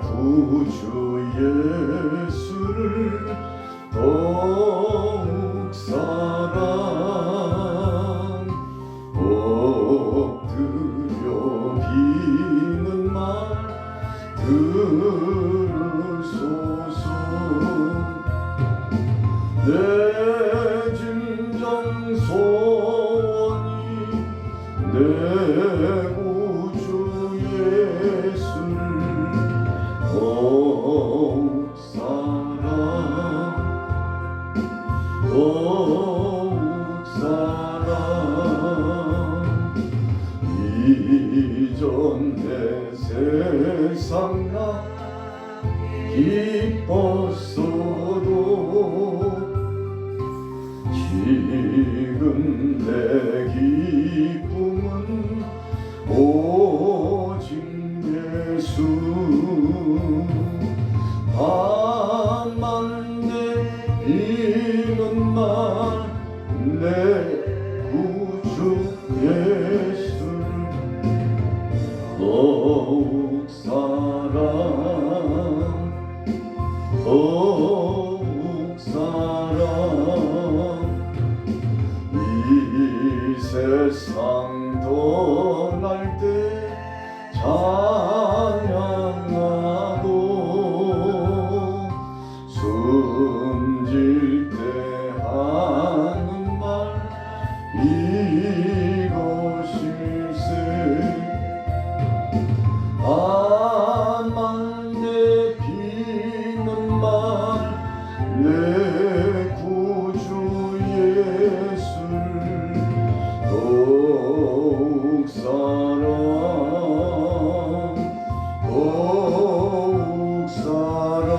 구주 예수를 더욱 사랑 엎드려 비는 말 들으소서. 내 진정 소원이 내 구주 예수를 더욱 사랑 더욱 사랑 이전 내 세상 나 기뻤어도 지금 내 기쁨은 오직 예수. 밤만 내 비는 말 내 구주 예수를 더욱 사랑 더욱 사랑 이 세상 떠날 때 찬양하고 숨질 때 하는 말 이것일세. 밤만 내 비는 말 내 구주 예수를 더욱 사랑 더욱 사랑.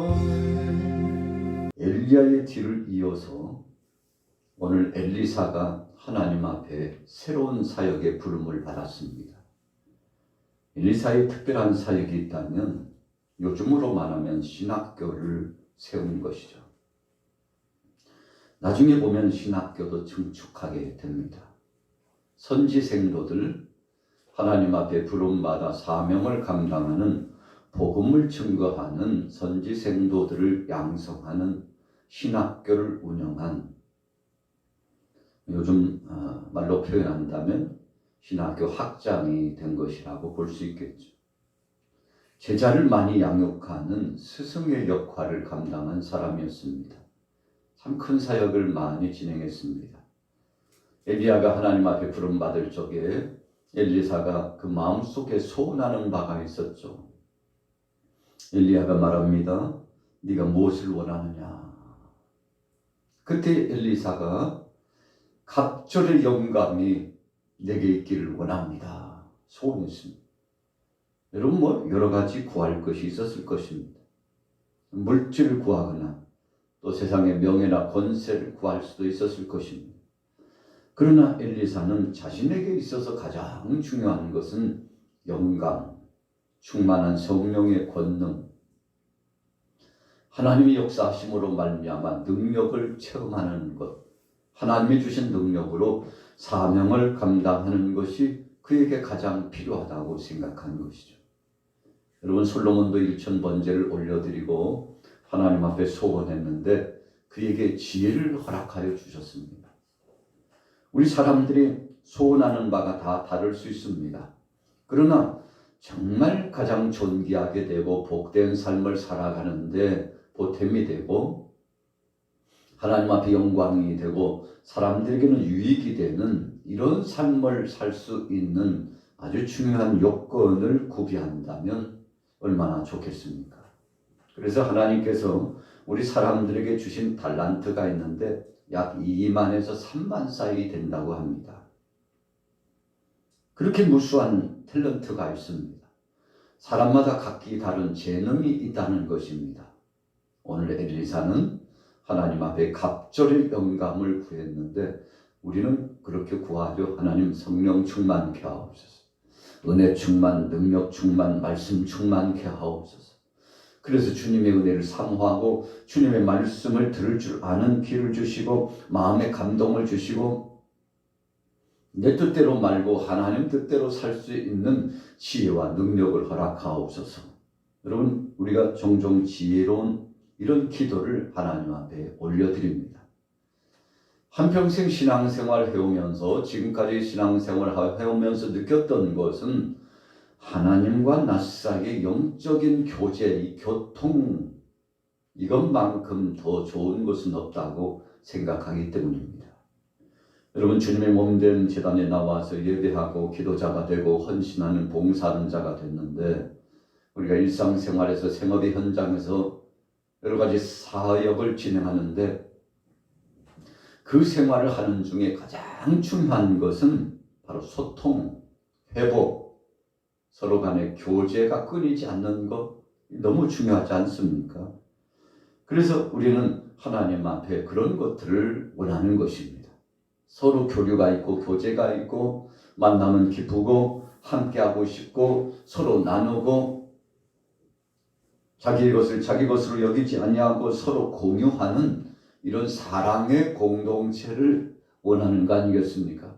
아멘. 엘리야의 뒤를 이어서 오늘 엘리사가 하나님 앞에 새로운 사역의 부름을 받았습니다. 엘리사의 특별한 사역이 있다면 요즘으로 말하면 신학교를 세운 것이죠. 나중에 보면 신학교도 증축하게 됩니다. 선지생도들, 하나님 앞에 부름받아 사명을 감당하는 복음을 증거하는 선지생도들을 양성하는 신학교를 운영한, 요즘 말로 표현한다면 신학교 학장이 된 것이라고 볼 수 있겠죠. 제자를 많이 양육하는 스승의 역할을 감당한 사람이었습니다. 참 큰 사역을 많이 진행했습니다. 엘리야가 하나님 앞에 부름받을 적에 엘리사가 그 마음속에 소원하는 바가 있었죠. 엘리야가 말합니다. 네가 무엇을 원하느냐. 그때 엘리사가 갑절의 영감이 내게 있기를 원합니다. 소원했습니다. 여러분 여러 가지 구할 것이 있었을 것입니다. 물질을 구하거나 또 세상의 명예나 권세를 구할 수도 있었을 것입니다. 그러나 엘리사는 자신에게 있어서 가장 중요한 것은 영감, 충만한 성령의 권능, 하나님의 역사하심으로 말미암아 능력을 체험하는 것, 하나님이 주신 능력으로 사명을 감당하는 것이 그에게 가장 필요하다고 생각한 것이죠. 여러분, 솔로몬도 1000번제를 올려드리고 하나님 앞에 소원했는데 그에게 지혜를 허락하여 주셨습니다. 우리 사람들이 소원하는 바가 다 다를 수 있습니다. 그러나 정말 가장 존귀하게 되고 복된 삶을 살아가는데 보탬이 되고 하나님 앞에 영광이 되고 사람들에게는 유익이 되는 이런 삶을 살 수 있는 아주 중요한 요건을 구비한다면 얼마나 좋겠습니까? 그래서 하나님께서 우리 사람들에게 주신 달란트가 있는데 약 2만에서 3만 사이 된다고 합니다. 그렇게 무수한 탤런트가 있습니다. 사람마다 각기 다른 재능이 있다는 것입니다. 오늘 엘리사는 하나님 앞에 갑절의 영감을 구했는데 우리는 그렇게 구하죠. 하나님 성령 충만케 하옵소서. 은혜 충만, 능력 충만, 말씀 충만케 하옵소서. 그래서 주님의 은혜를 사모하고 주님의 말씀을 들을 줄 아는 귀를 주시고 마음의 감동을 주시고 내 뜻대로 말고 하나님 뜻대로 살 수 있는 지혜와 능력을 허락하옵소서. 여러분, 우리가 종종 지혜로운 이런 기도를 하나님 앞에 올려드립니다. 한평생 신앙생활 해오면서 지금까지 신앙생활 해오면서 느꼈던 것은 하나님과 나 사이의 영적인 교제, 이 교통, 이것만큼 더 좋은 것은 없다고 생각하기 때문입니다. 여러분, 주님의 몸된 제단에 나와서 예배하고 기도자가 되고 헌신하는 봉사하는 자가 됐는데, 우리가 일상생활에서 생업의 현장에서 여러 가지 사역을 진행하는데 그 생활을 하는 중에 가장 중요한 것은 바로 소통, 회복, 서로 간의 교제가 끊이지 않는 것, 너무 중요하지 않습니까? 그래서 우리는 하나님 앞에 그런 것들을 원하는 것입니다. 서로 교류가 있고 교제가 있고 만나면 기쁘고 함께하고 싶고 서로 나누고 자기 것을 자기 것으로 여기지 아니하고 서로 공유하는 이런 사랑의 공동체를 원하는 거 아니겠습니까?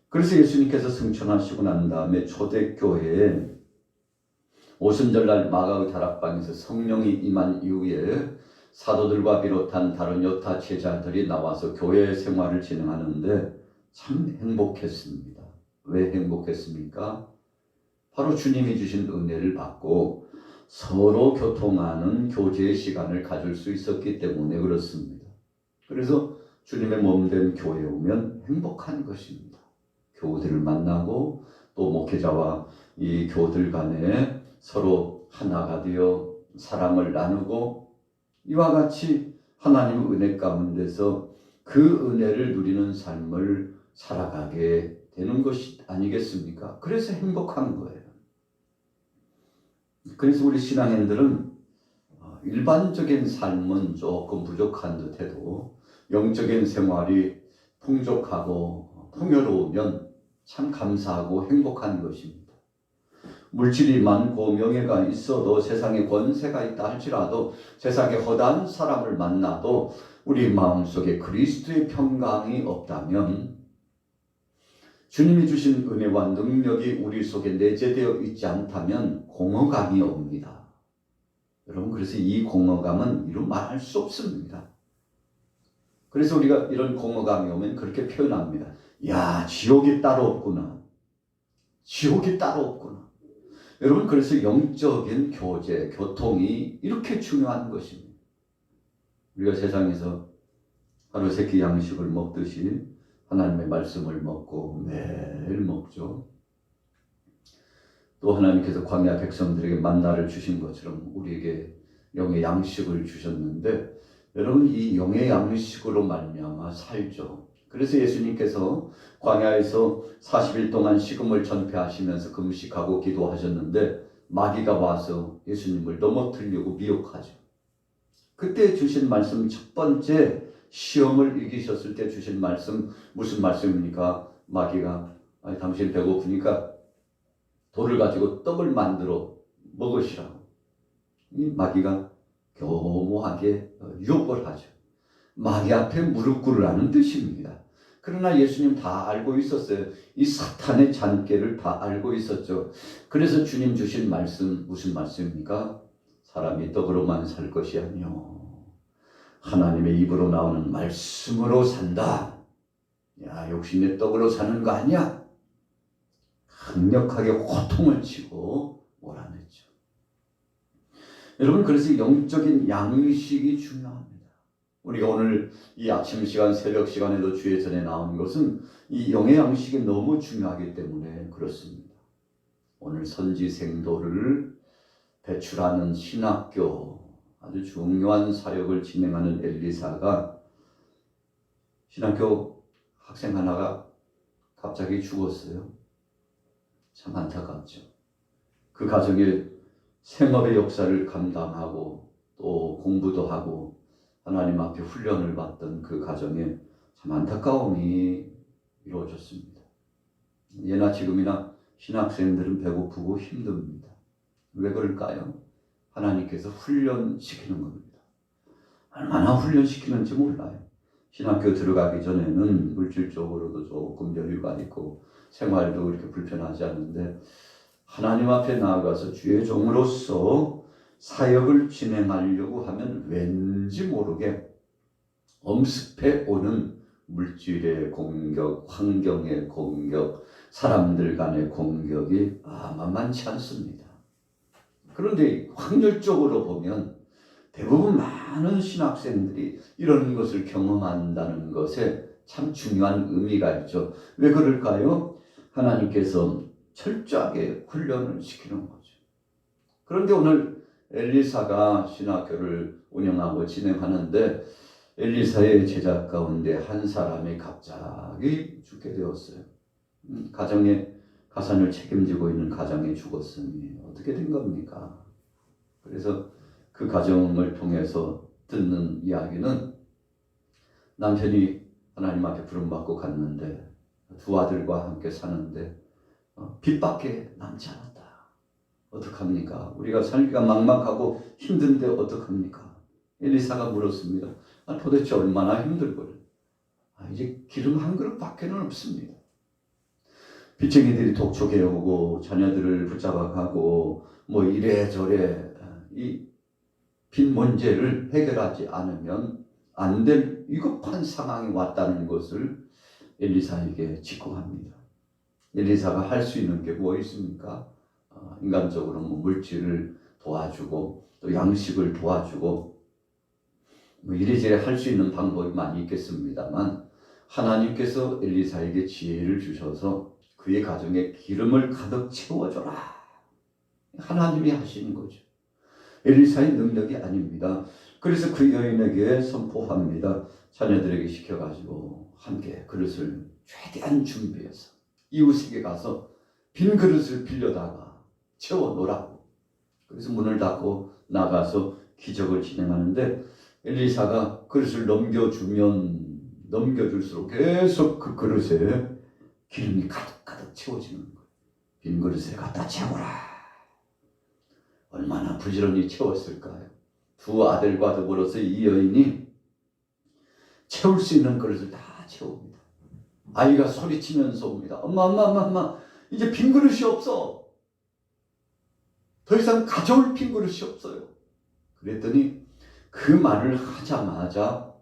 그래서 예수님께서 승천하시고 난 다음에 초대교회에 오순절날 마가의 다락방에서 성령이 임한 이후에 사도들과 비롯한 다른 여타 제자들이 나와서 교회 생활을 진행하는데 참 행복했습니다. 왜 행복했습니까? 바로 주님이 주신 은혜를 받고 서로 교통하는 교제의 시간을 가질 수 있었기 때문에 그렇습니다. 그래서 주님의 몸된 교회에 오면 행복한 것입니다. 교우들을 만나고 또 목회자와 이 교우들 간에 서로 하나가 되어 사랑을 나누고 이와 같이 하나님의 은혜 가운데서 그 은혜를 누리는 삶을 살아가게 되는 것이 아니겠습니까? 그래서 행복한 거예요. 그래서 우리 신앙인들은 일반적인 삶은 조금 부족한 듯해도 영적인 생활이 풍족하고 풍요로우면 참 감사하고 행복한 것입니다. 물질이 많고 명예가 있어도 세상에 권세가 있다 할지라도 세상에 허다한 사람을 만나도 우리 마음속에 그리스도의 평강이 없다면 주님이 주신 은혜와 능력이 우리 속에 내재되어 있지 않다면 공허감이 옵니다. 여러분, 그래서 이 공허감은 이루 말할 수 없습니다. 그래서 우리가 이런 공허감이 오면 그렇게 표현합니다. 야, 지옥이 따로 없구나. 지옥이 따로 없구나. 여러분, 그래서 영적인 교제, 교통이 이렇게 중요한 것입니다. 우리가 세상에서 하루 세 끼 양식을 먹듯이 하나님의 말씀을 먹고 매일 먹죠. 또 하나님께서 광야 백성들에게 만나를 주신 것처럼 우리에게 영의 양식을 주셨는데 여러분, 이 영의 양식으로 말미암아 살죠. 그래서 예수님께서 광야에서 40일 동안 식음을 전폐하시면서 금식하고 기도하셨는데 마귀가 와서 예수님을 넘어뜨리려고 미혹하죠. 그때 주신 말씀, 첫 번째 시험을 이기셨을 때 주신 말씀, 무슨 말씀입니까? 마귀가 아니, 당신 배고프니까 돌을 가지고 떡을 만들어 먹으시라고. 이 마귀가 교모하게 유혹을 하죠. 마귀 앞에 무릎 꿇으라는 뜻입니다. 그러나 예수님 다 알고 있었어요. 이 사탄의 잔꾀를 다 알고 있었죠. 그래서 주님 주신 말씀, 무슨 말씀입니까? 사람이 떡으로만 살 것이 아니요 하나님의 입으로 나오는 말씀으로 산다. 야, 욕심의 떡으로 사는 거 아니야? 강력하게 호통을 치고 몰아냈죠. 여러분, 그래서 영적인 양식이 중요합니다. 우리가 오늘 이 아침 시간, 새벽 시간에도 주의 전에 나온 것은 이 영의 양식이 너무 중요하기 때문에 그렇습니다. 오늘 선지생도를 배출하는 신학교, 아주 중요한 사역을 진행하는 엘리사가 신학교 학생 하나가 갑자기 죽었어요. 참 안타깝죠. 그 가정에 생업의 역사를 감당하고 또 공부도 하고 하나님 앞에 훈련을 받던 그 가정에 참 안타까움이 이루어졌습니다. 예나 지금이나 신학생들은 배고프고 힘듭니다. 왜 그럴까요? 하나님께서 훈련시키는 겁니다. 얼마나 훈련시키는지 몰라요. 신학교 들어가기 전에는 물질적으로도 조금 여유가 있고 생활도 그렇게 불편하지 않는데 하나님 앞에 나아가서 주의 종으로서 사역을 진행하려고 하면 왠지 모르게 엄습해 오는 물질의 공격, 환경의 공격, 사람들 간의 공격이 만만치 않습니다. 그런데 확률적으로 보면 대부분 많은 신학생들이 이런 것을 경험한다는 것에 참 중요한 의미가 있죠. 왜 그럴까요? 하나님께서 철저하게 훈련을 시키는 거죠. 그런데 오늘 엘리사가 신학교를 운영하고 진행하는데 엘리사의 제자 가운데 한 사람이 갑자기 죽게 되었어요. 가정의 가산을 책임지고 있는 가정이 죽었으니 어떻게 된 겁니까? 그래서 그 가정을 통해서 듣는 이야기는 남편이 하나님 앞에 부름받고 갔는데 두 아들과 함께 사는데 빚밖에 남지 않았다. 어떡합니까? 우리가 살기가 막막하고 힘든데 어떡합니까? 엘리사가 물었습니다. 도대체 얼마나 힘들고요? 이제 기름 한 그릇밖에는 없습니다. 빚쟁이들이 독촉해 오고 자녀들을 붙잡아 가고 뭐 이래저래 이 빚 문제를 해결하지 않으면 안 될 위급한 상황이 왔다는 것을 엘리사에게 직고합니다. 엘리사가 할 수 있는 게 뭐 있습니까? 인간적으로 뭐 물질을 도와주고 또 양식을 도와주고 뭐 이래저래 할 수 있는 방법이 많이 있겠습니다만 하나님께서 엘리사에게 지혜를 주셔서 그의 가정에 기름을 가득 채워줘라. 하나님이 하시는 거죠. 엘리사의 능력이 아닙니다. 그래서 그 여인에게 선포합니다. 자녀들에게 시켜가지고 함께 그릇을 최대한 준비해서 이웃에게 가서 빈 그릇을 빌려다가 채워놓으라고. 그래서 문을 닫고 나가서 기적을 진행하는데 엘리사가 그릇을 넘겨줄수록 계속 그 그릇에 기름이 가득 채워지는 거예요. 빈 그릇에 갖다 채워라. 얼마나 부지런히 채웠을까요? 두 아들과 더불어서 이 여인이 채울 수 있는 그릇을 다 채웁니다. 아이가 소리치면서 옵니다. 엄마, 이제 빈 그릇이 없어. 더 이상 가져올 빈 그릇이 없어요. 그랬더니 그 말을 하자마자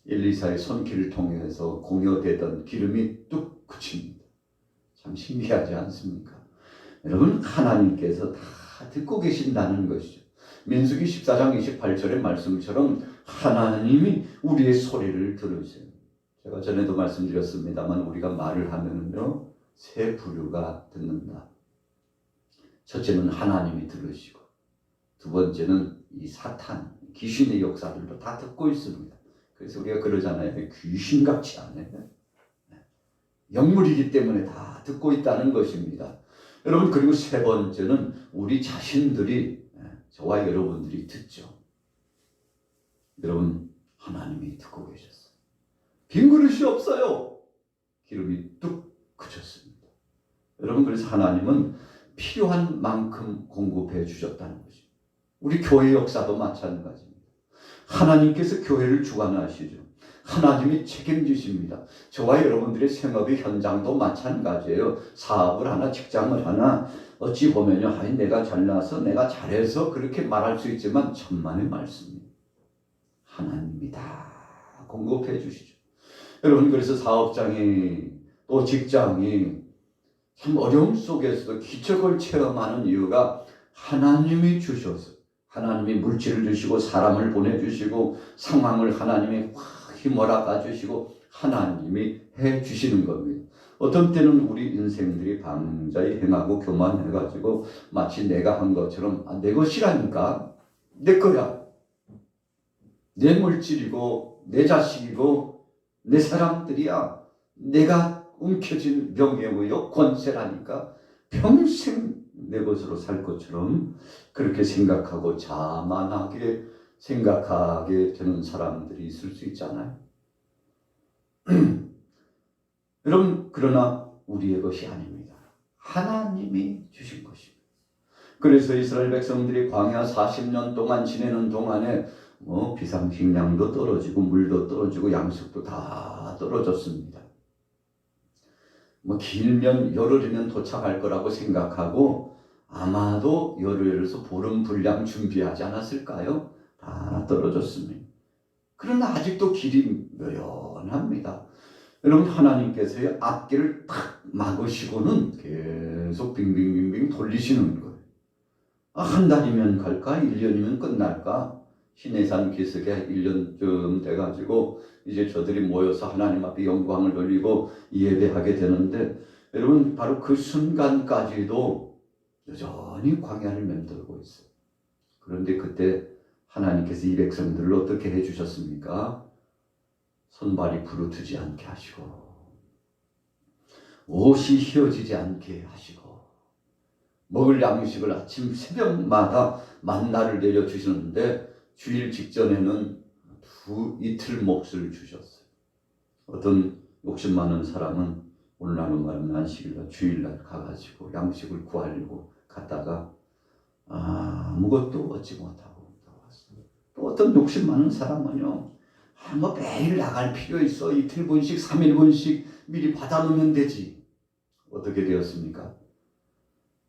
엘리사의 손길을 통해서 공여되던 기름이 뚝 그칩니다. 참 신기하지 않습니까? 여러분, 하나님께서 다 듣고 계신다는 것이죠. 민수기 14장 28절의 말씀처럼 하나님이 우리의 소리를 들으세요. 제가 전에도 말씀드렸습니다만 우리가 말을 하면요 세 부류가 듣는다. 첫째는 하나님이 들으시고 두 번째는 이 사탄, 귀신의 역사들도 다 듣고 있습니다. 그래서 우리가 그러잖아요. 귀신같이 안 해. 영물이기 때문에 다 듣고 있다는 것입니다. 여러분, 그리고 세 번째는 우리 자신들이, 저와 여러분들이 듣죠. 여러분, 하나님이 듣고 계셨어요. 빈 그릇이 없어요. 기름이 뚝 그쳤습니다. 여러분, 그래서 하나님은 필요한 만큼 공급해 주셨다는 것입니다. 우리 교회 역사도 마찬가지입니다. 하나님께서 교회를 주관하시죠. 하나님이 책임지십니다. 저와 여러분들의 생업의 현장도 마찬가지예요. 사업을 하나, 직장을 하나, 어찌 보면요, 내가 잘나서, 내가 잘해서 그렇게 말할 수 있지만 천만의 말씀입니다. 하나님이 다 공급해 주시죠. 여러분, 그래서 사업장이 또 직장이 참 어려움 속에서도 기적을 체험하는 이유가 하나님이 주셔서, 하나님이 물질을 주시고 사람을 보내주시고 상황을 하나님이 휘몰아가 주시고 하나님이 해 주시는 겁니다. 어떤 때는 우리 인생들이 방자히 행하고 교만해가지고 마치 내가 한 것처럼 내 것이라니까, 내 거야, 내 물질이고 내 자식이고 내 사람들이야, 내가 움켜쥔 명예무역 권세라니까 평생 내 것으로 살 것처럼 그렇게 생각하고 자만하게 생각하게 되는 사람들이 있을 수 있잖아요. 여러분, 그러나 우리의 것이 아닙니다. 하나님이 주신 것입니다. 그래서 이스라엘 백성들이 광야 40년 동안 지내는 동안에 비상식량도 떨어지고 물도 떨어지고 양식도 다 떨어졌습니다. 길면 열흘이면 도착할 거라고 생각하고 아마도 열흘에서 보름 분량 준비하지 않았을까요? 다 떨어졌습니다. 그러나 아직도 길이 묘연합니다. 여러분, 하나님께서의 앞길을 탁 막으시고는 계속 빙빙빙빙 돌리시는 거예요. 한 달이면 갈까? 1년이면 끝날까? 시내산 기슭에 1년쯤 돼가지고 이제 저들이 모여서 하나님 앞에 영광을 돌리고 예배하게 되는데, 여러분, 바로 그 순간까지도 여전히 광야를 맴돌고 있어요. 그런데 그때 하나님께서 이 백성들을 어떻게 해주셨습니까? 손발이 부르트지 않게 하시고 옷이 휘어지지 않게 하시고 먹을 양식을 아침 새벽마다 만나를 내려주시는데 주일 직전에는 이틀 몫을 주셨어요. 어떤 욕심 많은 사람은 오늘 하는 말은 안식일날 주일날 가가지고 양식을 구하려고 갔다가 아무것도 얻지 못하고 나왔어요. 또 어떤 욕심 많은 사람은요, 매일 나갈 필요 있어. 이틀분씩 3일분씩 미리 받아놓으면 되지. 어떻게 되었습니까?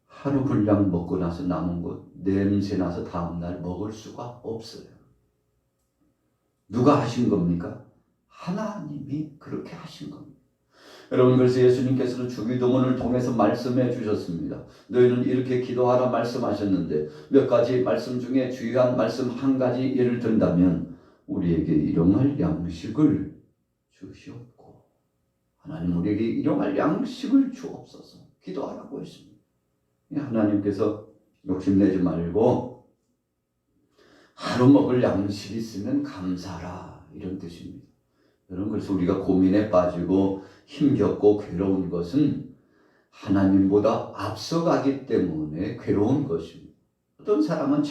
하루 분량 먹고 나서 남은 것 냄새나서 다음날 먹을 수가 없어요. 누가 하신 겁니까? 하나님이 그렇게 하신 겁니다. 여러분, 그래서 예수님께서는 주기도문을 통해서 말씀해 주셨습니다. 너희는 이렇게 기도하라 말씀하셨는데 몇 가지 말씀 중에 주요한 말씀 한 가지 예를 든다면 우리에게 일용할 양식을 주시옵고, 하나님 우리에게 일용할 양식을 주옵소서 기도하라고 했습니다. 하나님께서 욕심내지 말고 하루 먹을 양식이 있으면 감사하라, 이런 뜻입니다. 여러분, 그래서 우리가 고민에 빠지고 힘겹고 괴로운 것은 하나님보다 앞서가기 때문에 괴로운 것입니다. 어떤 사람은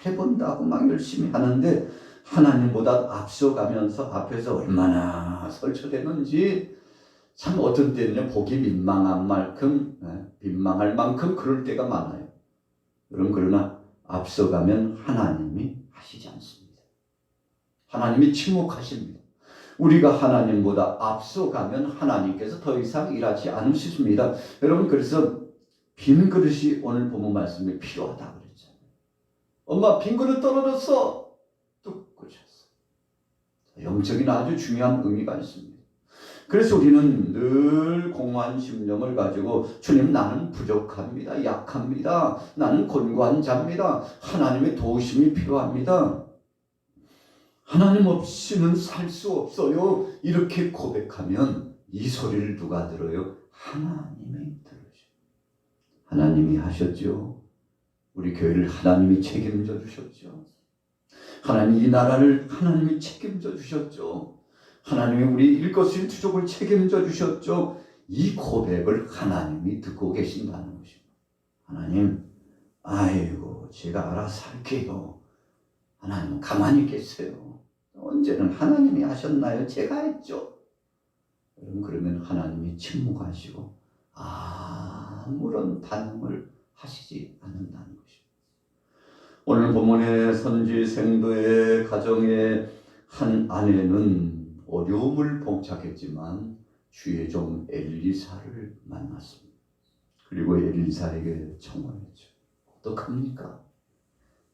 잘해본다고 막 열심히 하는데 하나님보다 앞서가면서 앞에서 얼마나 설쳐대는지 참 어떤 때는 보기 민망할 만큼 그럴 때가 많아요. 그러나 앞서가면 하나님이 하시지 않습니다. 하나님이 침묵하십니다. 우리가 하나님보다 앞서가면 하나님께서 더 이상 일하지 않으십니다. 여러분, 그래서 빈 그릇이 오늘 본문 말씀에 필요하다고 그랬잖아요. 엄마, 빈 그릇 떨어졌어. 뚝 꽂혔어. 영적인 아주 중요한 의미가 있습니다. 그래서 우리는 늘 공허한 심령을 가지고 주님, 나는 부족합니다. 약합니다. 나는 곤고한 자입니다. 하나님의 도우심이 필요합니다. 하나님 없이는 살 수 없어요. 이렇게 고백하면 이 소리를 누가 들어요? 하나님이 들으셔. 하나님이 하셨죠. 우리 교회를 하나님이 책임져 주셨죠. 하나님 이 나라를 하나님이 책임져 주셨죠. 하나님이 우리 일거수일투족을 책임져 주셨죠. 이 고백을 하나님이 듣고 계신다는 것입니다. 하나님, 아이고 제가 알아서 할게요. 하나님 가만히 계세요. 언제는 하나님이 하셨나요? 제가 했죠. 여러분, 그러면 하나님이 침묵하시고 아무런 반응을 하시지 않는다는 것입니다. 오늘 본문의 선지 생도의 가정의 한 아내는 어려움을 봉착했지만 주의 종 엘리사를 만났습니다. 그리고 엘리사에게 청혼했죠. 어떡합니까?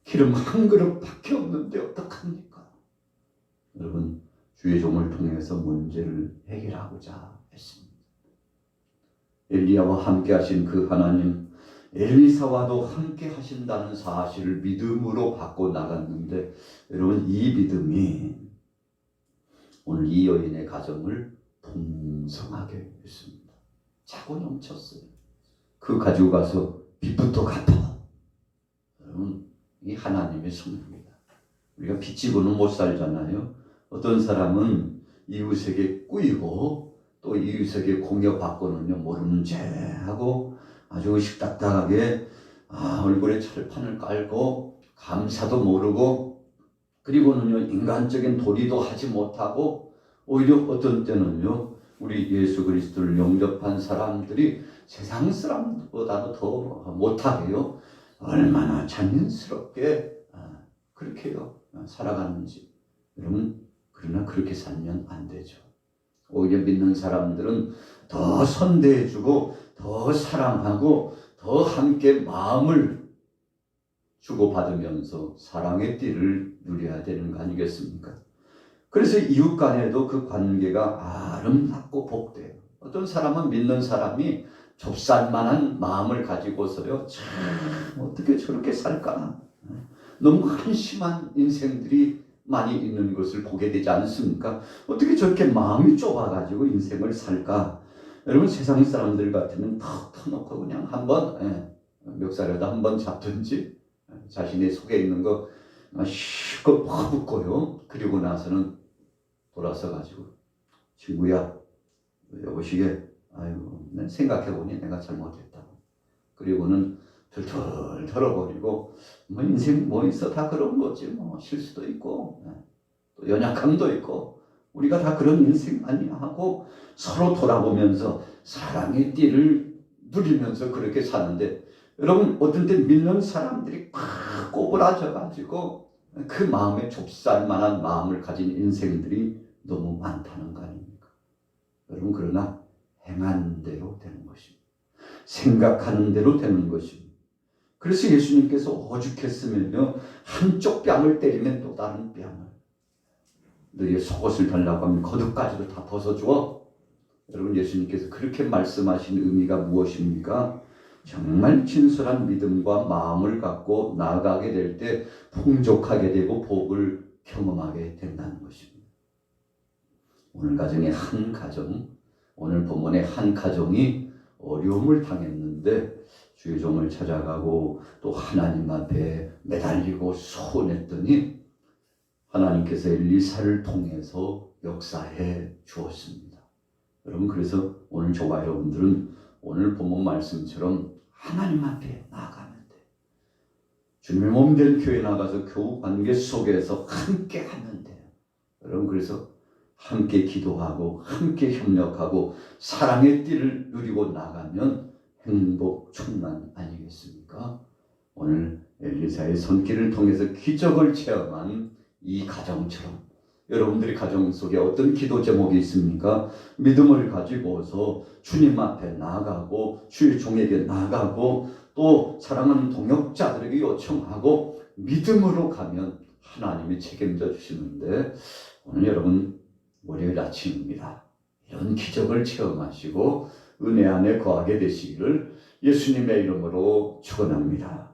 기름 한 그릇밖에 없는데 어떡합니까? 여러분, 주의 종을 통해서 문제를 해결하고자 했습니다. 엘리야와 함께 하신 그 하나님, 엘리사와도 함께 하신다는 사실을 믿음으로 받고 나갔는데, 여러분, 이 믿음이 오늘 이 여인의 가정을 풍성하게 했습니다. 차고 넘쳤어요. 그 가지고 가서 빚부터 갚아. 여러분, 이 하나님의 손입니다. 우리가 빚 지고는 못 살잖아요. 어떤 사람은 이웃에게 꾸이고 또 이웃에게 공여받고는요, 모르는 체 하고 아주 의식딱딱하게 얼굴에 철판을 깔고 감사도 모르고, 그리고는요 인간적인 도리도 하지 못하고, 오히려 어떤 때는요 우리 예수 그리스도를 영접한 사람들이 세상 사람보다도 더 못하게요 얼마나 잔인스럽게 그렇게요 살아가는지. 여러분 그러나 그렇게 살면 안 되죠. 오히려 믿는 사람들은 더 선대해주고 더 사랑하고 더 함께 마음을 주고받으면서 사랑의 띠를 누려야 되는 거 아니겠습니까? 그래서 이웃 간에도 그 관계가 아름답고 복돼요. 어떤 사람은 믿는 사람이 좁쌀만한 마음을 가지고서요, 참 어떻게 저렇게 살까? 너무 한심한 인생들이 많이 있는 것을 보게 되지 않습니까? 어떻게 저렇게 마음이 좁아가지고 인생을 살까? 여러분 세상 사람들 같으면 턱 터놓고 그냥 한번 멱살에다 한번 잡든지 자신의 속에 있는 거 실컷 퍼붓고요. 그리고 나서는 돌아서 가지고 친구야 여보시게 아이고 생각해보니 내가 잘못했다. 그리고는 털털 털어버리고 뭐 인생 뭐 있어 다 그런 거지 뭐 실수도 있고 또 연약함도 있고 우리가 다 그런 인생 아니야 하고 서로 돌아보면서 사랑의 띠를 누리면서 그렇게 사는데 여러분 어떤 때 믿는 사람들이 꽉 꼬부라져 가지고 그 마음에 좁쌀만한 마음을 가진 인생들이 너무 많다는 거 아닙니까? 여러분 그러나 행하는 대로 되는 것입니다. 생각하는 대로 되는 것입니다. 그래서 예수님께서 오죽했으면요 한쪽 뺨을 때리면 또 다른 뺨을 너희의 속옷을 달라고 하면 겉옷까지도 다 벗어주어. 여러분 예수님께서 그렇게 말씀하신 의미가 무엇입니까? 정말 진솔한 믿음과 마음을 갖고 나아가게 될 때 풍족하게 되고 복을 경험하게 된다는 것입니다. 오늘 가정의 한 가정, 오늘 본문의 한 가정이 어려움을 당했는데 주의 종을 찾아가고 또 하나님 앞에 매달리고 소원했더니 하나님께서 엘리사를 통해서 역사해 주었습니다. 여러분 그래서 오늘 저와 여러분들은 오늘 본문 말씀처럼 하나님 앞에 나아가면 돼. 주님의 몸된 교회 나가서 교우 관계 속에서 함께 하면 돼요. 여러분 그래서 함께 기도하고 함께 협력하고 사랑의 띠를 누리고 나가면 행복 충만 아니겠습니까? 오늘 엘리사의 손길을 통해서 기적을 체험한 이 가정처럼 여러분들이 가정 속에 어떤 기도 제목이 있습니까? 믿음을 가지고서 주님 앞에 나아가고 주의 종에게 나아가고 또 사랑하는 동역자들에게 요청하고 믿음으로 가면 하나님이 책임져 주시는데 오늘 여러분 월요일 아침입니다. 이런 기적을 체험하시고 은혜 안에 거하게 되시기를 예수님의 이름으로 축원합니다.